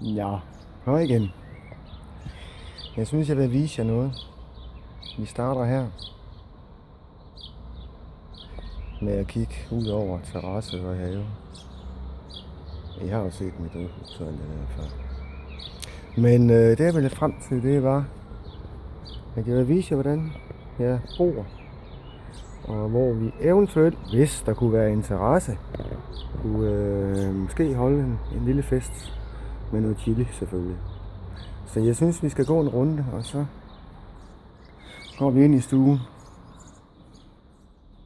Ja, hør igen. Jeg synes, jeg vil vise jer noget. Vi starter her med at kigge ud over terrasse og have. I har jo set mit udhus sådan det der før. Men det jeg ville frem til, det var, at jeg vil vise jer, hvordan jeg bor. Og hvor vi eventuelt, hvis der kunne være interesse, kunne måske holde en lille fest med noget chili selvfølgelig. Så jeg synes, vi skal gå en runde, og så går vi ind i stuen.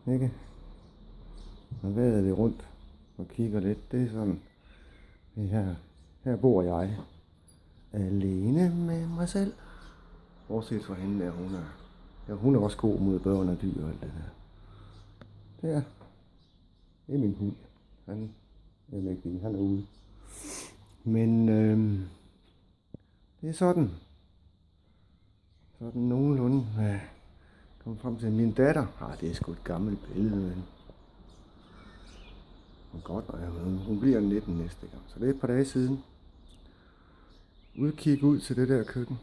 Ikke? Og vader vi rundt og kigger lidt. Det er sådan, her bor jeg alene med mig selv. Bortset fra hende der, hun er også god mod børn og dyr og alt det der. Det er min hund. Han er ude. Men det er sådan nogenlunde kom frem til min datter. Det er sgu et gammelt billede, men godt, hun bliver 19 næste gang. Så det er et par dage siden. Udkig ud til det der køkken.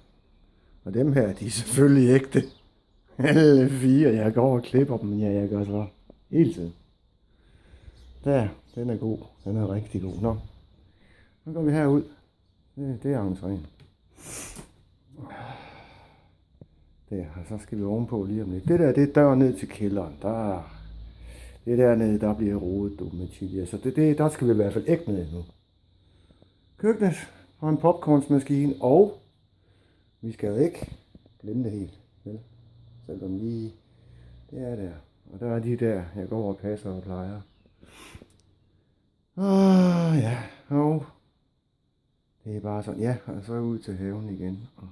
Og dem her, de er selvfølgelig ægte. Alle 4. Jeg går og klipper dem, men jeg gør så hele tiden. Der, den er god. Den er rigtig god. Nå, nu går vi herud. Det er entréen. Der, og så skal vi ovenpå lige om lidt. Det der, det er døren ned til kælderen. Det dernede, der bliver rodet med chili. Så der skal vi i hvert fald ikke ned nu. Køkkenet og en popcornsmaskine, og vi skal jo ikke glemme det helt. Vel? Selvom lige det er der. Og der er de der, jeg går og passer og plejer. Ja, og det er bare sådan, ja, og så ud til haven igen. Og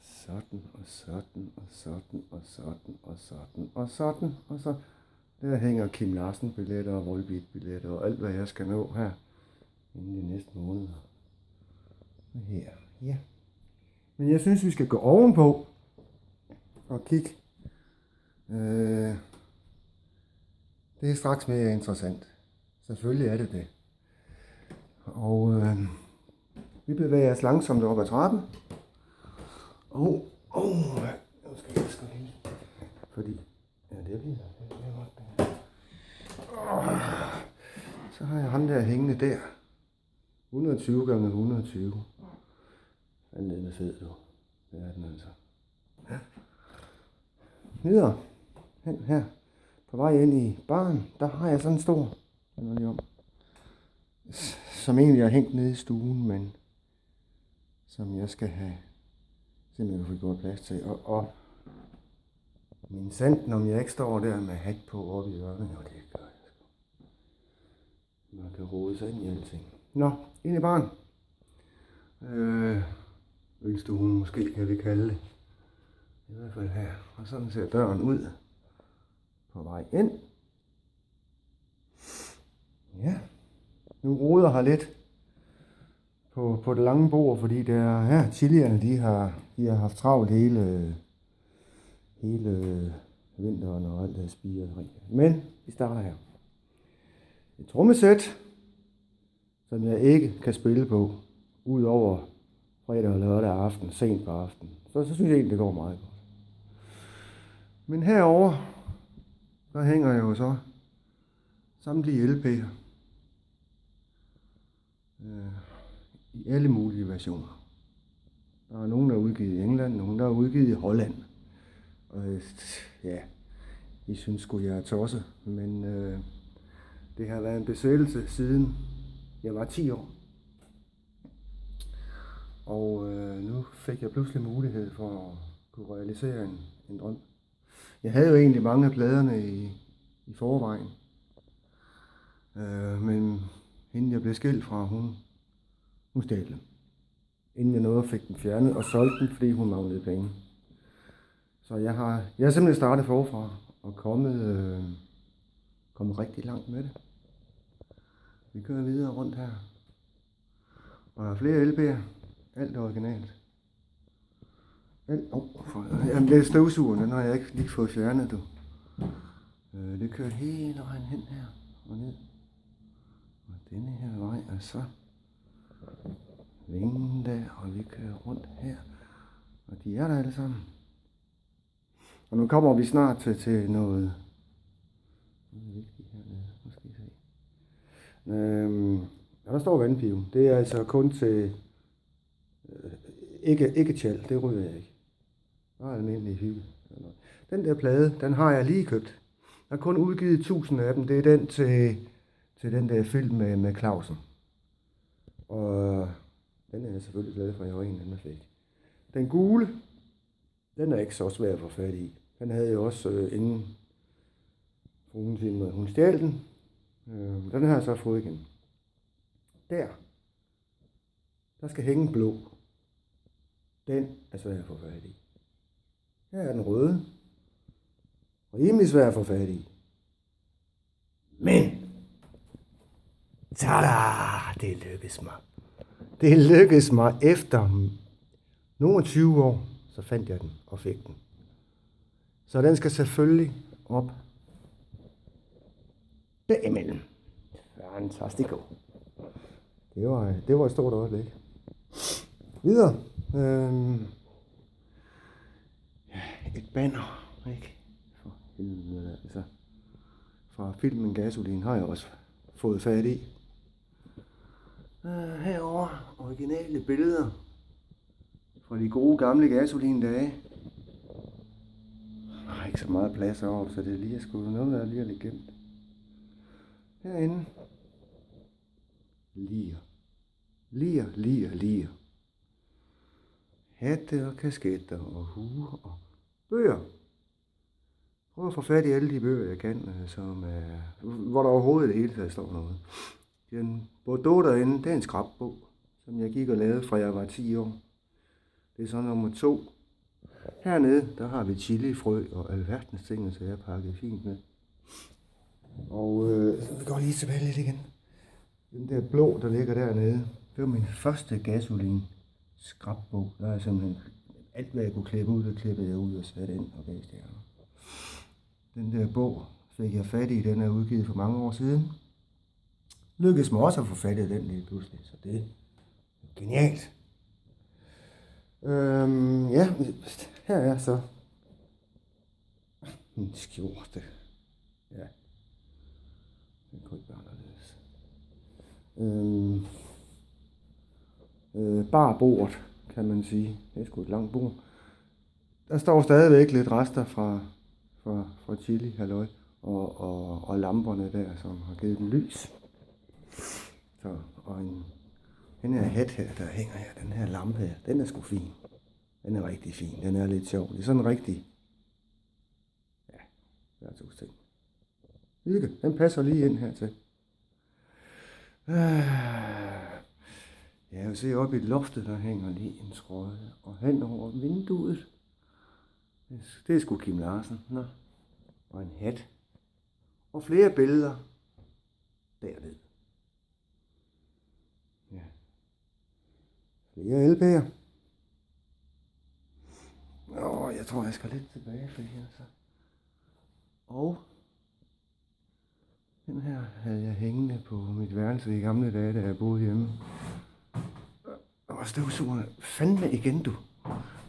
sådan, og sådan, og sådan, og sådan, og sådan, og sådan, og så der hænger Kim Larsen billetter og Volbeat billetter og alt hvad jeg skal nå her inden de næste måneder. Og her, ja. Men jeg synes vi skal gå ovenpå og kigge. Det er straks mere interessant. Selvfølgelig er det det. Og vi bevæger os langsomt op ad trappen. Nu skal jeg sgu lige. Fordi, ja det bliver godt. Så har jeg ham der hængende der. 120 gange 120. Den er fed, du. Det er den altså. Ja. Videre. Hen her. På vej ind i baren, der har jeg sådan en stor. Som egentlig er hængt nede i stuen, men som jeg skal have simpelthen få godt plads til. Og min sand, om jeg ikke står der med hat på oppe i hjørnet, jo det gør jeg sgu. Man kan rode sig ind i alting. Nå, ind i baren. Ølstuen måske kan vi kalde det. I hvert fald her. Og sådan ser døren ud. På vej ind. Ja. Nu roder her lidt på det lange bord, fordi der her chilierne, de har haft travlt hele vinteren og alt det spiger. Men vi starter her. Et trommesæt, som jeg ikke kan spille på, ud over fredag og lørdag aften, sent på aftenen. Så synes jeg egentlig, det går meget godt. Men herover der hænger jo så samtlige LP'er. I alle mulige versioner. Der er nogen, der er udgivet i England, nogen, der er udgivet i Holland. Og ja, I synes sgu, jeg er tosset, men det har været en besættelse siden jeg var 10 år. Og nu fik jeg pludselig mulighed for at kunne realisere en drøm. Jeg havde jo egentlig mange af pladerne i forvejen. Men hende jeg blev skilt fra, hun stjal dem. Inden jeg nåede fik den fjernet og solgte den, fordi hun manglede penge. Så jeg har simpelthen startet forfra og kommet rigtig langt med det. Vi kører videre rundt her. Og der er flere LP'er. Alt originalt. Jamen det er støvsugeren, den har jeg ikke lige fået fjernet, du. Det kører hele vejen hen her og ned. Og denne her vej, og så vingen der, og vi kører rundt her. Og de er der alle sammen. Og nu kommer vi snart til noget vigtigt hernede. Måske se. Og der står vandpiven. Det er altså kun til ikke tjal, det ryger jeg ikke. Bare almindelig hygge. Den der plade, den har jeg lige købt. Jeg har kun udgivet 1000 af dem. Det er den til den der film med Clausen. Og den er jeg selvfølgelig glad for, at jeg var en, den fik. Den gule, den er ikke så svær at få fat i. Den havde jeg også inden fruen til mig. Hun stjal den. Den har jeg så fået igen. Der skal hænge blå. Den er svær at få fat i. Her er den røde. Rimelig svær at få fat i. Men tada! Det lykkedes mig. Det lykkedes mig efter nogle 20 år, så fandt jeg den og fik den. Så den skal selvfølgelig op derimellem. Fantastisk. Det var et stort øjeblik. Videre. Et banner, ikke? For helvede, altså. Fra filmen Gasolin har jeg også fået fat i. Herovre originale billeder fra de gode gamle Gasolin-dage. Der er ikke så meget plads over, så det er lige at skulle noget, der er lige lidt gemt. Herinde. Lier. Hatte og kasketter og huer og bøger. Prøv at få fat i alle de bøger, jeg kan, hvor der overhovedet det hele taget står noget. Den Bordeaux derinde, det er en skrabbog, som jeg gik og lavede, fra jeg var 10 år. Det er så nummer 2. Hernede, der har vi chilifrø og alverdens ting, så jeg har pakket fint med. Og vi går lige tilbage lidt igen. Den der blå, der ligger dernede, det var min første Gasolin skrabbog. Der er simpelthen alt, hvad jeg kunne klippe ud, det klippede jeg ud og satte ind og gav stjerner. Den der bog fik jeg fat i, den er udgivet for mange år siden. Lykkedes mig også at få fat i den lige pludselig, så det er genialt. Ja, her er så min skjorte. Ja, den kunne ikke være anderledes. Bare bordet, kan man sige. Det er sgu et langt bord. Der står stadigvæk lidt rester fra chili, halløj, og lamperne der, som har givet den lys. Så, og den her hat her, der hænger her, den her lampe her, den er sgu fin. Den er rigtig fin, den er lidt sjov. Det er sådan rigtig, ja, der er 2 ting. Hygge, den passer lige ind hertil. Jeg vil se oppe i loftet, der hænger lige en trøje, og hen over vinduet. Det er sgu Kim Larsen, nå. Og en hat. Og flere billeder derved. Ja. Flere LP'er. Jeg tror, jeg skal lidt tilbage for her så. Og den her havde jeg hængende på mit værelse i gamle dage, da jeg boede hjemme. Og støvsugeren, fandme igen du.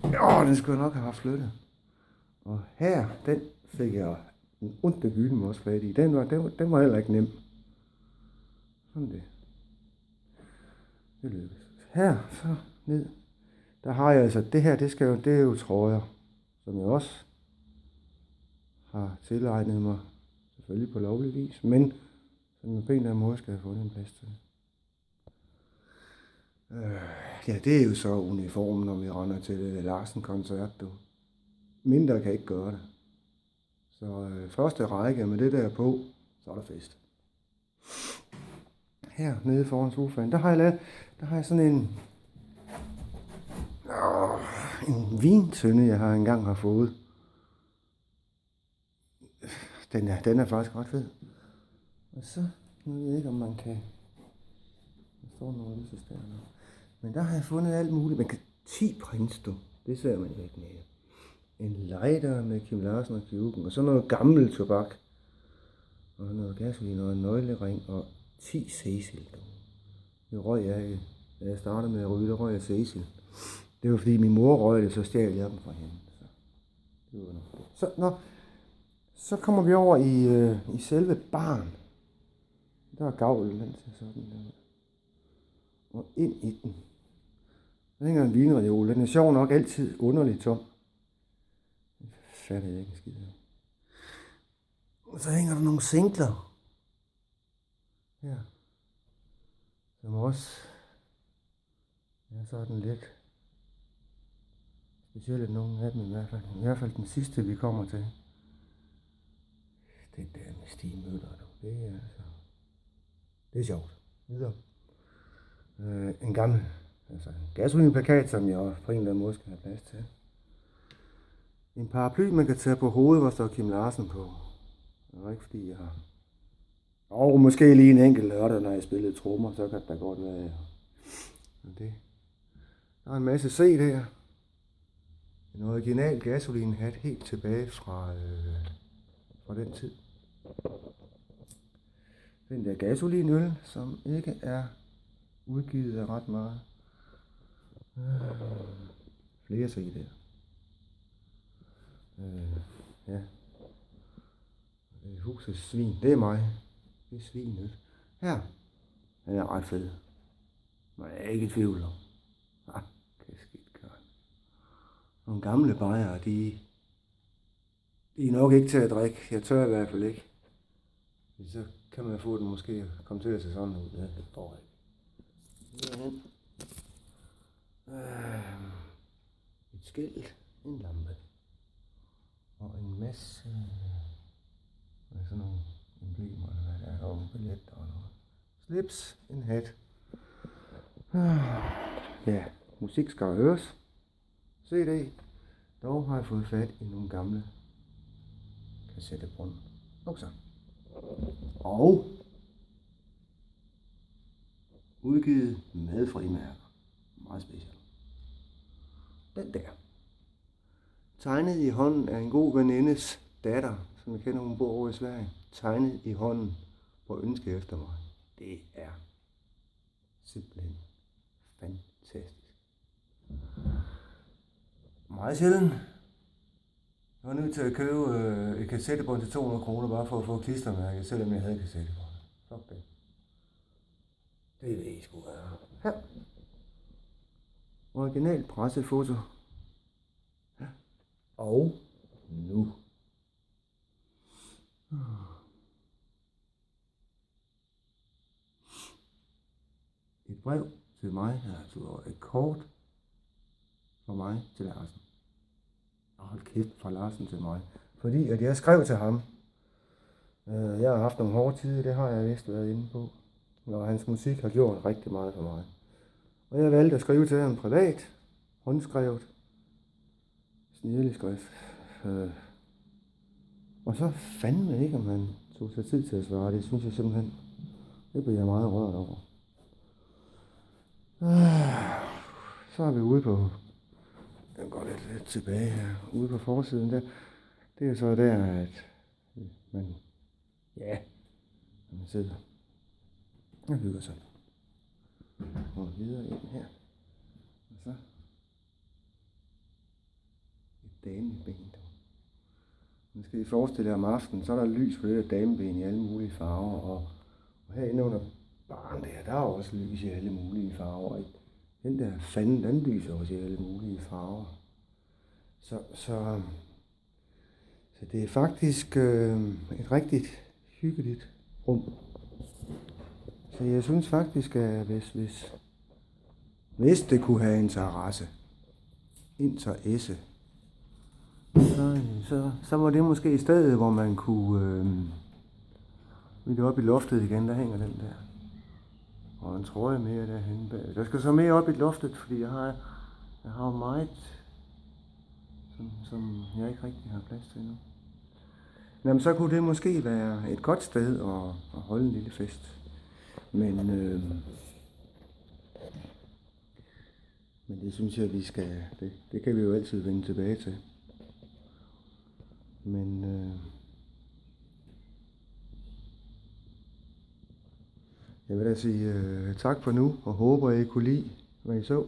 Den skulle jeg nok have haft flyttet. Og her, den fik jeg en ondt gylden også fat i. Den var heller ikke nem. Sådan det. Det lykkedes. Her, så ned. Der har jeg altså, det her, det er jo trøjer, som jeg også har tilegnet mig. Selvfølgelig på lovlig vis, men som jeg på en eller anden måde skal have fundet en plads til. Ja, det er jo så uniformen, når vi render til Larsen-koncert, du. Mindre kan ikke gøre det. Så første række med det der på, så er der fest. Her nede foran sofaen, der har jeg sådan en vintønde, jeg har engang har fået. Den er faktisk ret fed. Og så, nu ved jeg ikke, om man kan. Der står noget lysestær nu. Men der har jeg fundet alt muligt. Man kan 10 prints, du. Det ser man jo ikke mere. En lighter med Kim Larsen og Kjuken, og så noget gammel tobak. Og noget gasolin og en nøglering og 10 Cecil. Det røg jeg ikke. Da jeg startede med at ryge, der røg jeg Cecil. Det var fordi min mor røg det, så stjal jeg dem fra hende. Så, det var nok det. Så kommer vi over i selve baren. Der er gavlen, den ser sådan der. Og ind i den. Der hænger en vinreol. Den er sjov nok altid underligt tom. Det fatter jeg ikke en skid af. Og så hænger der nogle singler. Her. Som også er sådan lidt specielt nogle af dem i hvert fald. I hvert fald den sidste vi kommer til. Det der med Stig Møller, det er altså... Det er sjovt. Videre. En gammel gasolinplakat, som jeg på en eller anden måde skal have plads til. En paraply, man kan tage på hovedet, hvor står Kim Larsen på. Det er ikke fordi jeg har... Og måske lige en enkelt lørdag, når jeg spillede trommer, så kan det godt være... Det. Der er en masse C der. En original gasolinhat helt tilbage fra den tid. Den der gasolinøl, som ikke er udgivet af ret meget. Flere C der. Ja. Husets svin, det er mig. Det er svinet. Her. Den er ret fed. Men jeg er ikke i tvivl om. Skidt, Karl. Nogle gamle bajere, de er nok ikke til at drikke. Jeg tør i hvert fald ikke. Så kan man få den måske komme til at se sådan ud. Ja, det tror jeg ikke. Et skilt, en lampe. Og en masse sådan nogle emblemer, eller hvad der er, og en billet og noget. Slips, en hat. Ja, musik skal høres. CD. Dog har jeg fået fat i nogle gamle kassettebånd. Og så. Og udgivet med frimærker. Meget specielt. Den der. Tegnet i hånden af en god venindes datter, som jeg kender, hun bor over i Sverige. Tegnet i hånden på ønske efter mig. Det er simpelthen fantastisk. Meget sjældent. Jeg var nødt til at købe et kassettebånd til 200 kroner, bare for at få klistermærket, selvom jeg havde kassettebånd. Fuck det. Det ved I sgu være. Her. Original pressefoto. Ja. Og nu. Et brev til mig, altså et kort fra mig til Larsen. Hold kæft, fra Larsen til mig. Fordi at jeg skrev til ham. Jeg har haft nogle hårde tider, det har jeg vist været inde på. Og hans musik har gjort rigtig meget for mig. Og jeg valgte at skrive til ham privat. Håndskrevet. Snirlig skrift. Og så fandme ikke, om han tog sig tid til at svare. Det synes jeg simpelthen, det blev jeg meget rørt over. Så er vi ude på, den går lidt tilbage her, ude på forsiden der. Det er så der, at man sidder og hygger sig. Og videre ind her. Og så et dameben. Nu skal I forestille jer om aftenen, så er der lys på det der dameben i alle mulige farver. Og herinde under baren der er også lys i alle mulige farver. Ikke? Den der fanden, den lyser også i alle mulige farver. Så det er faktisk et rigtig hyggeligt rum. Så jeg synes faktisk, at hvis det kunne have interesse, så var det måske et sted, hvor man kunne vidt op i loftet igen, der hænger den der. Og en trøje mere derhenne bag. Der skal så mere op i loftet, fordi jeg har meget, som jeg ikke rigtig har plads til nu. Jamen, så kunne det måske være et godt sted at holde en lille fest. Men det synes jeg, vi skal. Det kan vi jo altid vende tilbage til. Men Jeg vil da sige tak for nu, og håber I kunne lide, hvad I så.